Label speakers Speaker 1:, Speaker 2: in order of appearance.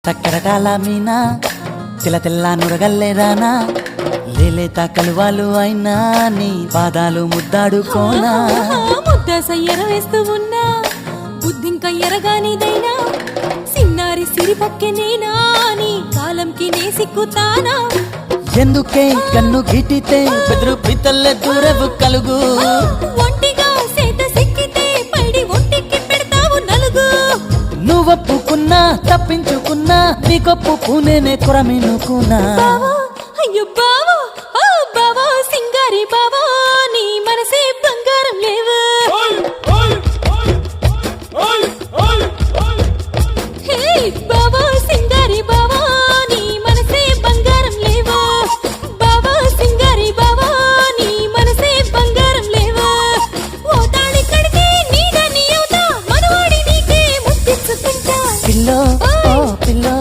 Speaker 1: చక్కెరటాల మీనా తెల్ల తెల్ల నురగల్లే రానా లేలేత కలువాలు అయినా నీ పాదాలు ముద్దాడుకోనా
Speaker 2: ముద్ద సయ్యర వేస్తూ ఉన్నా బుద్ధింక ఎరగానిదైనా సిన్నారి సిరిపక్కె నేనా నీ కాలంకి నే సిక్కుతానా
Speaker 1: ఎందుకే కన్ను గిటితే బెదురు పితల్లే దూరవు కలుగు
Speaker 2: ఒంటిగా సేత సిక్కితే పైడి ఒంటికి పెడతావు నలుగు
Speaker 1: నువ్వొప్పుకున్నా తప్పించుకున్నా నీకొప్పు నేనే కొరమినుకున్నా
Speaker 2: అయ్యో బావా